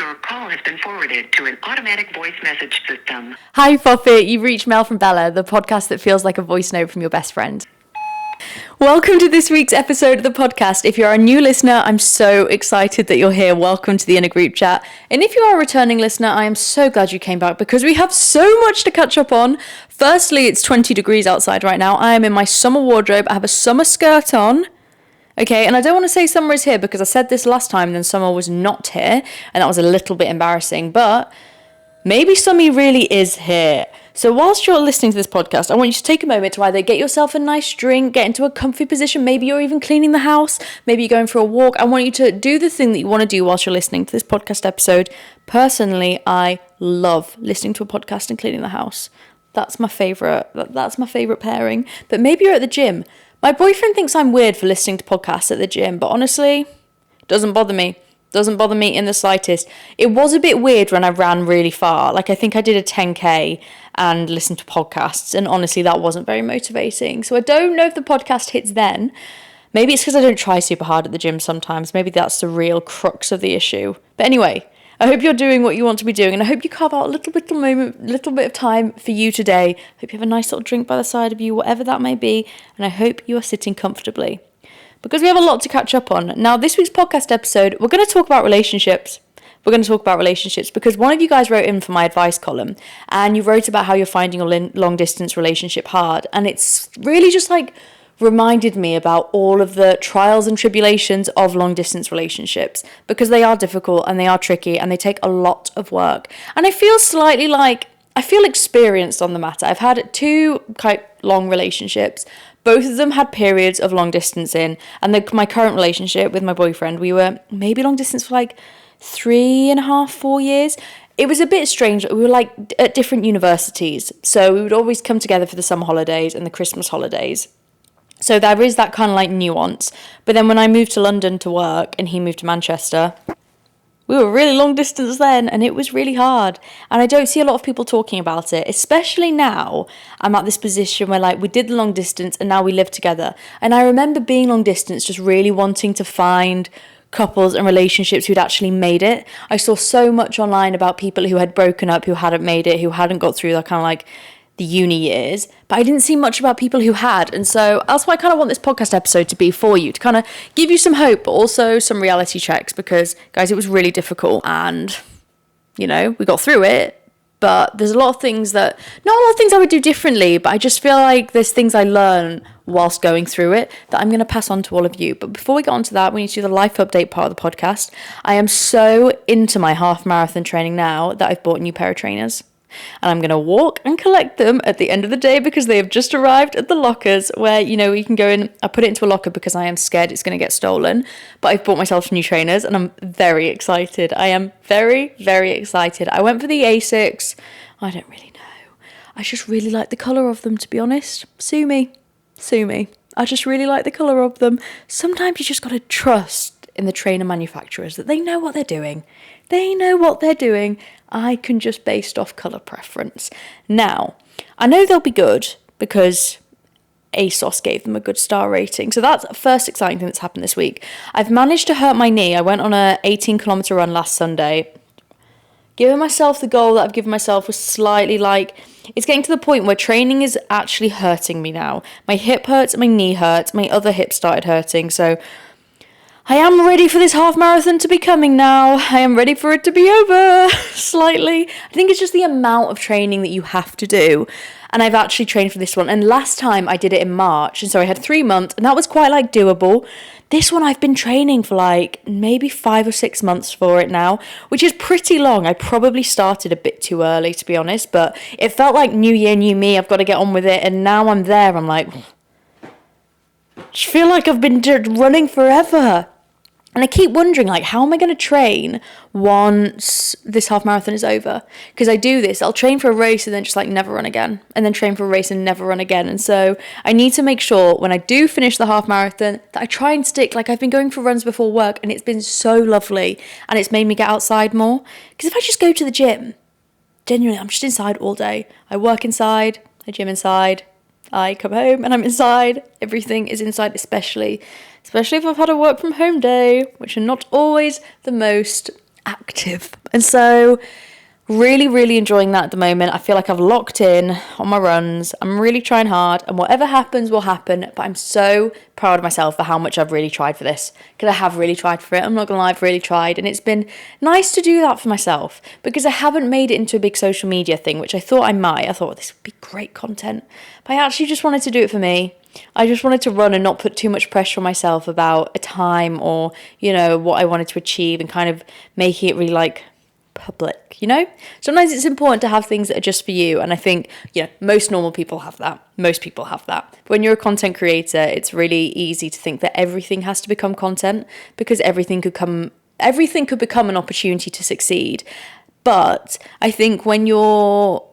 Your call has been forwarded to an automatic voice message system. Hi, Foffit. You've reached Mel from Bella, the podcast that feels like a voice note from your best friend. Welcome to this week's episode of the podcast. If you're a new listener, I'm so excited that you're here. Welcome to the inner group chat. And if you are a returning listener, I am so glad you came back because we have so much to catch up on. Firstly, it's 20 degrees outside right now. I am in my summer wardrobe. I have a summer skirt on. Okay, and I don't want to say summer is here because I said this last time, then summer was not here, and that was a little bit embarrassing, but maybe summer really is here. So whilst you're listening to this podcast, I want you to take a moment to either get yourself a nice drink, get into a comfy position, maybe you're even cleaning the house, maybe you're going for a walk. I want you to do the thing that you want to do whilst you're listening to this podcast episode. Personally, I love listening to a podcast and cleaning the house. That's my favourite pairing. But maybe you're at the gym. My boyfriend thinks I'm weird for listening to podcasts at the gym, but honestly, doesn't bother me. Doesn't bother me in the slightest. It was a bit weird when I ran really far. Like I think I did a 10k and listened to podcasts, and honestly that wasn't very motivating. So I don't know if the podcast hits then. Maybe it's because I don't try super hard at the gym sometimes. Maybe that's the real crux of the issue. But anyway, I hope you're doing what you want to be doing, and I hope you carve out a little bit of time for you today. Hope you have a nice little drink by the side of you, whatever that may be, and I hope you are sitting comfortably. Because we have a lot to catch up on. Now, this week's podcast episode, we're going to talk about relationships. Because one of you guys wrote in for my advice column, and you wrote about how you're finding your long-distance relationship hard, and it's really just like reminded me about all of the trials and tribulations of long-distance relationships, because they are difficult and they are tricky and they take a lot of work. And I feel experienced on the matter. I've had 2 quite long relationships. Both of them had periods of long distance in, and my current relationship with my boyfriend, we were maybe long distance for like 3.5, 4 years. It was a bit strange. We were like at different universities, so we would always come together for the summer holidays and the Christmas holidays. So there is that kind of like nuance. But then when I moved to London to work and he moved to Manchester, we were really long distance then, and it was really hard. And I don't see a lot of people talking about it, especially now I'm at this position where like we did the long distance and now we live together. And I remember being long distance, just really wanting to find couples and relationships who'd actually made it. I saw so much online about people who had broken up, who hadn't made it, who hadn't got through that kind of like the uni years, but I didn't see much about people who had. And so that's why I kind of want this podcast episode to be for you, to kind of give you some hope, but also some reality checks, because guys, it was really difficult, and you know, we got through it, but there's not a lot of things I would do differently, but I just feel like there's things I learn whilst going through it that I'm going to pass on to all of you. But before we get on to that, we need to do the life update part of the podcast. I am so into my half marathon training now that I've bought a new pair of trainers. And I'm going to walk and collect them at the end of the day because they have just arrived at the lockers where, you know, you can go in. I put it into a locker because I am scared it's going to get stolen. But I've bought myself some new trainers and I'm very excited. I am very, very excited. I went for the Asics. I don't really know. I just really like the colour of them, to be honest. Sue me. I just really like the colour of them. Sometimes you just got to trust in the trainer manufacturers that they know what they're doing. I can just based off colour preference. Now, I know they'll be good because ASOS gave them a good star rating. So that's the first exciting thing that's happened this week. I've managed to hurt my knee. I went on a 18-kilometre run last Sunday. Giving myself the goal that I've given myself was slightly like, it's getting to the point where training is actually hurting me now. My hip hurts, my knee hurts, my other hip started hurting. So I am ready for this half marathon to be coming now. I am ready for it to be over, slightly. I think it's just the amount of training that you have to do. And I've actually trained for this one. And last time I did it in March. And so I had 3 months. And that was quite like doable. This one I've been training for like maybe 5 or 6 months for it now, which is pretty long. I probably started a bit too early, to be honest. But it felt like new year, new me. I've got to get on with it. And now I'm there. I'm like, I just feel like I've been running forever. And I keep wondering, like, how am I going to train once this half marathon is over? Because I do this. I'll train for a race and then just, like, never run again. And then train for a race and never run again. And so I need to make sure when I do finish the half marathon that I try and stick. Like, I've been going for runs before work and it's been so lovely. And it's made me get outside more. Because if I just go to the gym, genuinely, I'm just inside all day. I work inside, I gym inside. I come home and I'm inside. Everything is inside, especially if I've had a work from home day, which are not always the most active. And so really, really enjoying that at the moment. I feel like I've locked in on my runs. I'm really trying hard, and whatever happens will happen. But I'm so proud of myself for how much I've really tried for this, because I have really tried for it. I'm not gonna lie, I've really tried, and it's been nice to do that for myself, because I haven't made it into a big social media thing, which I thought I might. I thought this would be great content, but I actually just wanted to do it for me. I just wanted to run and not put too much pressure on myself about a time or, what I wanted to achieve, and kind of making it really like public. Sometimes it's important to have things that are just for you, and I think most normal people have that. But when you're a content creator, it's really easy to think that everything has to become content, because everything could become an opportunity to succeed. But I think when you're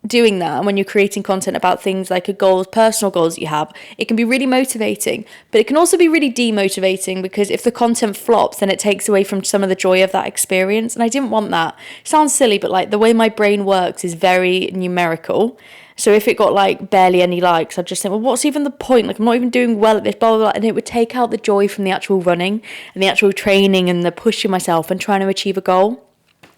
doing that, and when you're creating content about things like personal goals that you have, it can be really motivating, but it can also be really demotivating, because if the content flops, then it takes away from some of the joy of that experience, and I didn't want that. It sounds silly, but like the way my brain works is very numerical. So if it got like barely any likes, I'd just think, well, what's even the point? Like, I'm not even doing well at this, blah, blah, blah. And it would take out the joy from the actual running and the actual training and the pushing myself and trying to achieve a goal.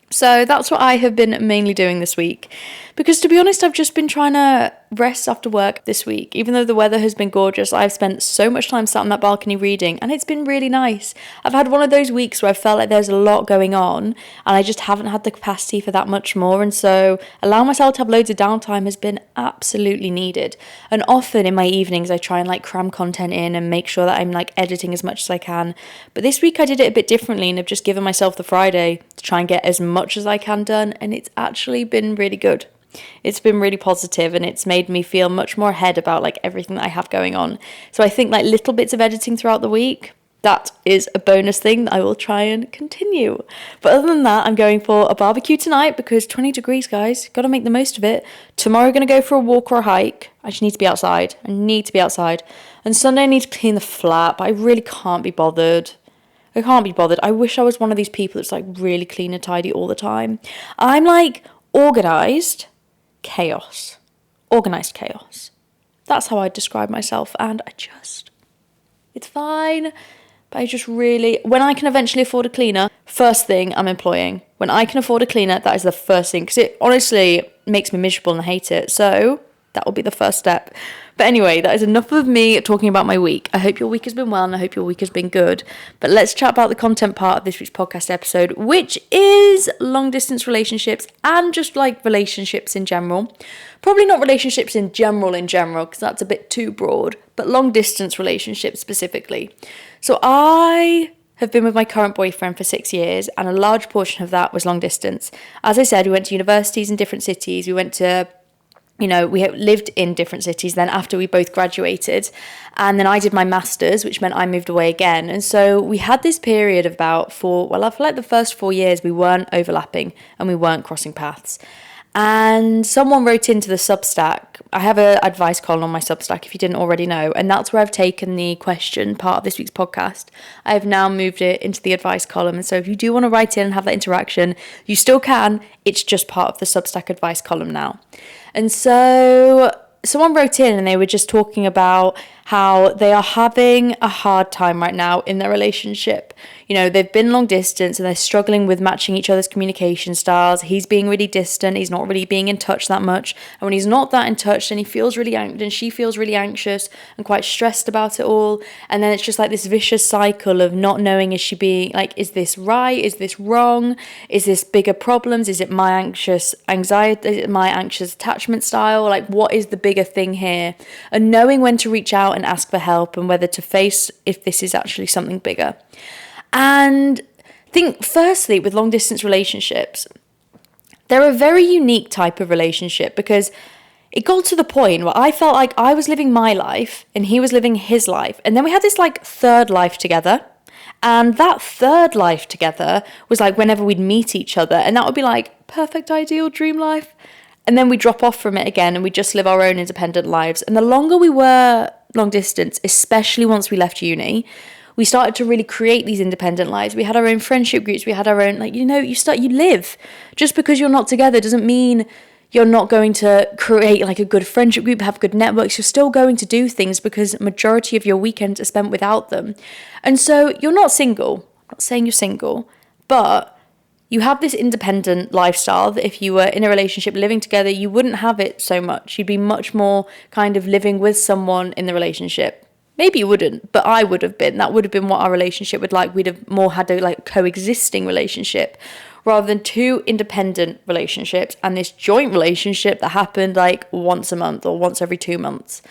So that's what I have been mainly doing this week, because to be honest, I've just been trying to rest after work this week. Even though the weather has been gorgeous, I've spent so much time sat on that balcony reading, and it's been really nice. I've had one of those weeks where I felt like there's a lot going on, and I just haven't had the capacity for that much more, and so allowing myself to have loads of downtime has been absolutely needed. And often in my evenings, I try and like cram content in and make sure that I'm like editing as much as I can. But this week I did it a bit differently, and I've just given myself the Friday to try and get as much as I can done, and it's actually been really good. It's been really positive, and it's made me feel much more ahead about like everything that I have going on. So I think like little bits of editing throughout the week, that is a bonus thing that I will try and continue. But other than that, I'm going for a barbecue tonight, because 20 degrees, guys, got to make the most of it. Tomorrow, going to go for a walk or a hike. I just need to be outside. And Sunday, I need to clean the flat, but I really can't be bothered. I wish I was one of these people that's like really clean and tidy all the time. I'm like organized chaos. That's how I describe myself, and it's fine. But I just really, when I can eventually afford a cleaner, first thing I'm employing. When I can afford a cleaner, that is the first thing, because it honestly makes me miserable and I hate it. So that will be the first step. But anyway, that is enough of me talking about my week. I hope your week has been well, and I hope your week has been good. But let's chat about the content part of this week's podcast episode, which is long distance relationships and just like relationships in general. Probably not relationships in general, because that's a bit too broad, but long distance relationships specifically. So I have been with my current boyfriend for 6 years, and a large portion of that was long distance. As I said, we went to universities in different cities. We went to we lived in different cities then after we both graduated, and then I did my master's, which meant I moved away again. And so we had this period of about I feel like the first 4 years we weren't overlapping and we weren't crossing paths. And someone wrote into the Substack. I have an advice column on my Substack, if you didn't already know, and that's where I've taken the question part of this week's podcast. I have now moved it into the advice column, and so if you do want to write in and have that interaction, you still can. It's just part of the Substack advice column now. And so someone wrote in, and they were just talking about how they are having a hard time right now in their relationship. They've been long distance and they're struggling with matching each other's communication styles. He's being really distant. He's not really being in touch that much. And when he's not that in touch, then he feels really anxious, and she feels really anxious and quite stressed about it all. And then it's just like this vicious cycle of not knowing, is this right? Is this wrong? Is this bigger problems? Is it my anxious anxiety? Is it my anxious attachment style? Like, what is the bigger thing here? And knowing when to reach out and ask for help, and whether to face if this is actually something bigger. And I think firstly with long distance relationships, they're a very unique type of relationship, because it got to the point where I felt like I was living my life and he was living his life, and then we had this like third life together. And that third life together was like whenever we'd meet each other, and that would be like perfect, ideal, dream life. And then we drop off from it again and we just live our own independent lives. And the longer we were long distance, especially once we left uni, we started to really create these independent lives. We had our own friendship groups. We had our own, you live. Just because you're not together doesn't mean you're not going to create like a good friendship group, have good networks. You're still going to do things, because majority of your weekends are spent without them. And so you're not single. I'm not saying you're single, but you have this independent lifestyle that if you were in a relationship living together, you wouldn't have it so much. You'd be much more kind of living with someone in the relationship. Maybe you wouldn't, but I would have been. That would have been what our relationship would like. We'd have more had a like coexisting relationship rather than two independent relationships and this joint relationship that happened like once a month or once every 2 months.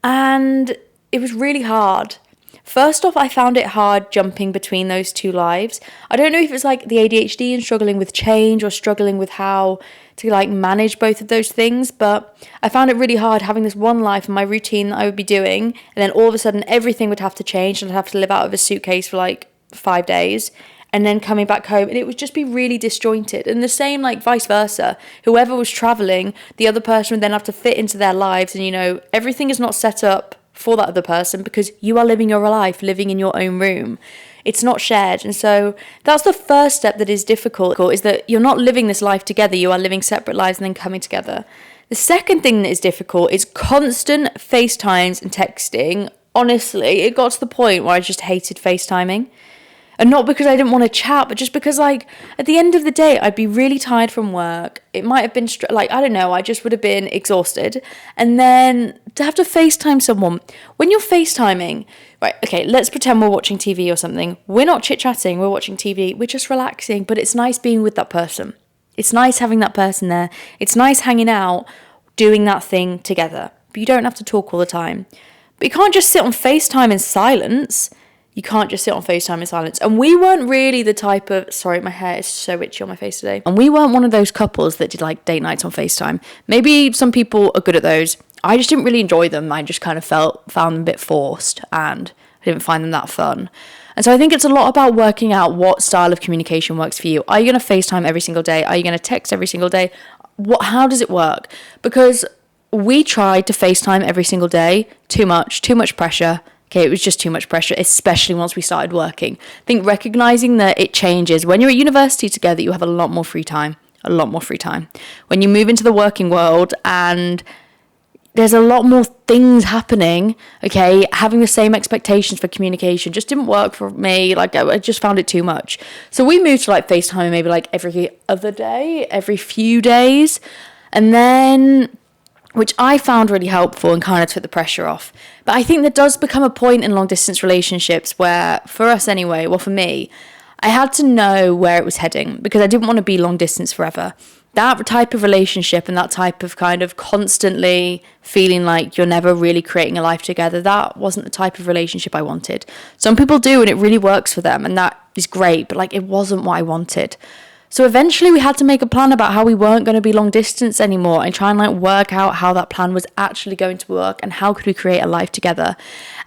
And it was really hard. First off, I found it hard jumping between those two lives. I don't know if it's like the ADHD and struggling with change or struggling with how to like manage both of those things, but I found it really hard having this one life and my routine that I would be doing, and then all of a sudden everything would have to change and I'd have to live out of a suitcase for like 5 days and then coming back home, and it would just be really disjointed. And the same like vice versa. Whoever was traveling, the other person would then have to fit into their lives, and you know, everything is not set up for that other person because you are living your life, living in your own room. It's not shared. And so that's the first step that is difficult, is that you're not living this life together. You are living separate lives and then coming together. The second thing that is difficult is constant FaceTimes and texting. Honestly, it got to the point where I just hated FaceTiming. And not because I didn't want to chat, but just because, like, at the end of the day, I'd be really tired from work. It might have been, I don't know, I just would have been exhausted. And then to have to FaceTime someone. When you're FaceTiming, right, okay, let's pretend we're watching TV or something. We're not chit-chatting, we're watching TV. We're just relaxing, but it's nice being with that person. It's nice having that person there. It's nice hanging out, doing that thing together. But you don't have to talk all the time. But you can't just sit on FaceTime in silence. You can't just sit on FaceTime in silence. And we weren't really the type of... Sorry, my hair is so itchy on my face today. And we weren't one of those couples that did like date nights on FaceTime. Maybe some people are good at those. I just didn't really enjoy them. I just kind of found them a bit forced and I didn't find them that fun. And so I think it's a lot about working out what style of communication works for you. Are you going to FaceTime every single day? Are you going to text every single day? How does it work? Because we tried to FaceTime every single day. Too much pressure. Okay, it was just too much pressure, especially once we started working. I think recognizing that it changes. When you're at university together, you have a lot more free time. When you move into the working world and there's a lot more things happening, okay, having the same expectations for communication just didn't work for me. Like, I just found it too much. So we moved to like FaceTime maybe like every other day, every few days. And then... which I found really helpful and kind of took the pressure off. But I think there does become a point in long distance relationships where, for us anyway, well for me, I had to know where it was heading because I didn't want to be long distance forever. That type of relationship and that type of kind of constantly feeling like you're never really creating a life together, that wasn't the type of relationship I wanted. Some people do and it really works for them and that is great, but like it wasn't what I wanted. So eventually we had to make a plan about how we weren't going to be long distance anymore and try and like work out how that plan was actually going to work and how could we create a life together.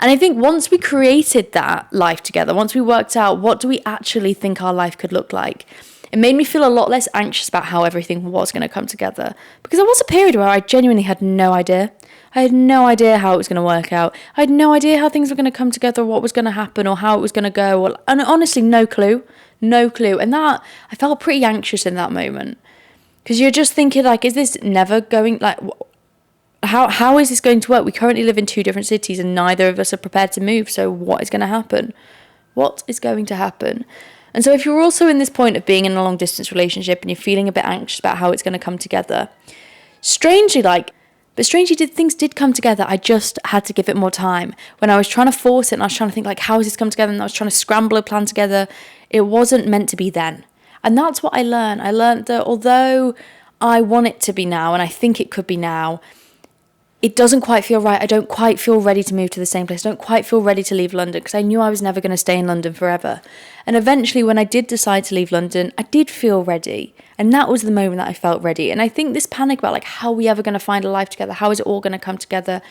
And I think once we created that life together, once we worked out what do we actually think our life could look like, it made me feel a lot less anxious about how everything was going to come together. Because there was a period where I genuinely had no idea. I had no idea how it was going to work out. I had no idea how things were going to come together, what was going to happen or how it was going to go. And honestly, no clue. And that, I felt pretty anxious in that moment. Because you're just thinking like, is this never going, like, how is this going to work? We currently live in 2 different cities and neither of us are prepared to move. So what is going to happen? What is going to happen? And so if you're also in this point of being in a long distance relationship and you're feeling a bit anxious about how it's going to come together, strangely things did come together. I just had to give it more time. When I was trying to force it and I was trying to think like, how has this come together? And I was trying to scramble a plan together. It wasn't meant to be then. And that's what I learned. I learned that although I want it to be now and I think it could be now, it doesn't quite feel right. I don't quite feel ready to move to the same place. I don't quite feel ready to leave London because I knew I was never going to stay in London forever. And eventually when I did decide to leave London, I did feel ready. And that was the moment that I felt ready. And I think this panic about like, how are we ever going to find a life together? How is it all going to come together?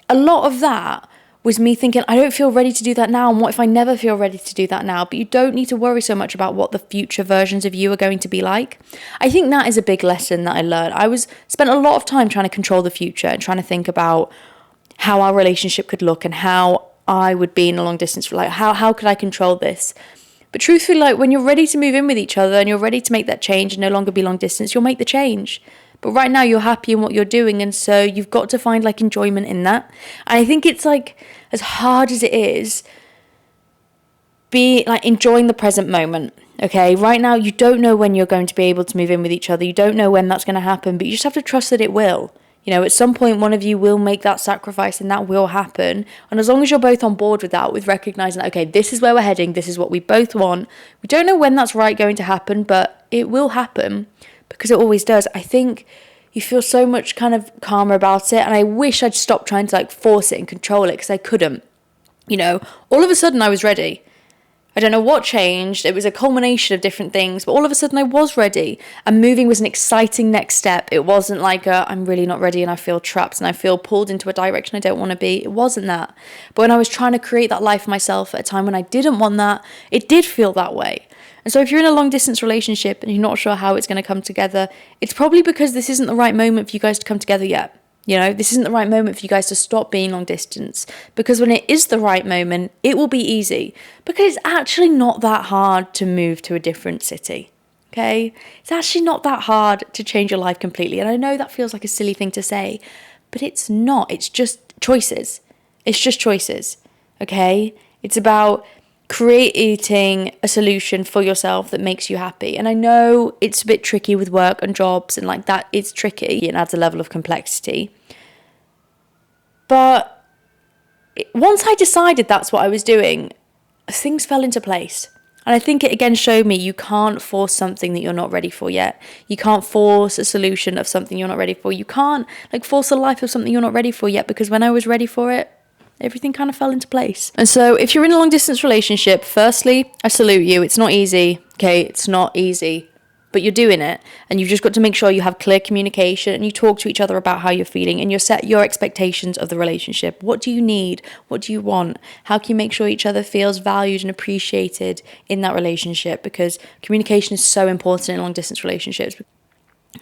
A lot of that was me thinking, I don't feel ready to do that now. And what if I never feel ready to do that now? But you don't need to worry so much about what the future versions of you are going to be like. I think that is a big lesson that I learned. Spent a lot of time trying to control the future and trying to think about how our relationship could look and how I would be in a long distance. Like, how could I control this? But truthfully, like when you're ready to move in with each other and you're ready to make that change and no longer be long distance, you'll make the change. But right now you're happy in what you're doing. And so you've got to find like enjoyment in that. And I think it's like, as hard as it is, be like enjoying the present moment. Okay, right now you don't know when you're going to be able to move in with each other. You don't know when that's going to happen, but you just have to trust that it will. You know, at some point, one of you will make that sacrifice and that will happen. And as long as you're both on board with that, with recognizing, okay, this is where we're heading, this is what we both want. We don't know when that's going to happen, but it will happen because it always does. I think you feel so much kind of calmer about it. And I wish I'd stopped trying to like force it and control it because I couldn't. You know, all of a sudden I was ready. I don't know what changed. It was a culmination of different things, but all of a sudden I was ready. And moving was an exciting next step. It wasn't like I'm really not ready and I feel trapped and I feel pulled into a direction I don't want to be. It wasn't that. But when I was trying to create that life for myself at a time when I didn't want that, it did feel that way. And so if you're in a long distance relationship and you're not sure how it's going to come together, it's probably because this isn't the right moment for you guys to come together yet. You know, this isn't the right moment for you guys to stop being long distance, because when it is the right moment, it will be easy, because it's actually not that hard to move to a different city. Okay, it's actually not that hard to change your life completely. And I know that feels like a silly thing to say, but it's not. It's just choices. It's just choices. Okay, it's about creating a solution for yourself that makes you happy. And I know it's a bit tricky with work and jobs and like that. It's tricky. It adds a level of complexity. But once I decided that's what I was doing, things fell into place. And I think it again showed me you can't force something that you're not ready for yet. You can't force a solution of something you're not ready for. You can't like force a life of something you're not ready for yet, because when I was ready for it, everything kind of fell into place. And so if you're in a long distance relationship, firstly, I salute you. It's not easy. Okay, it's not easy, but you're doing it. And you've just got to make sure you have clear communication and you talk to each other about how you're feeling and you set your expectations of the relationship. What do you need? What do you want? How can you make sure each other feels valued and appreciated in that relationship? Because communication is so important in long distance relationships.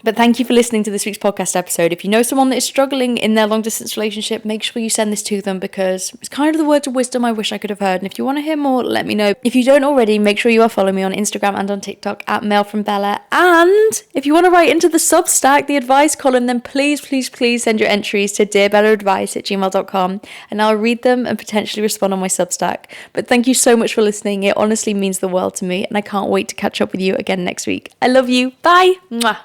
But thank you for listening to this week's podcast episode. If you know someone that is struggling in their long distance relationship, make sure you send this to them, because it's kind of the words of wisdom I wish I could have heard. And if you want to hear more, let me know. If you don't already, make sure you are following me on Instagram and on TikTok at Mail from Bella. And if you want to write into the Substack, the advice column, then please send your entries to dearbellaadvice@gmail.com and I'll read them and potentially respond on my Substack. But thank you so much for listening. It honestly means the world to me and I can't wait to catch up with you again next week. I love you. Bye. Mwah.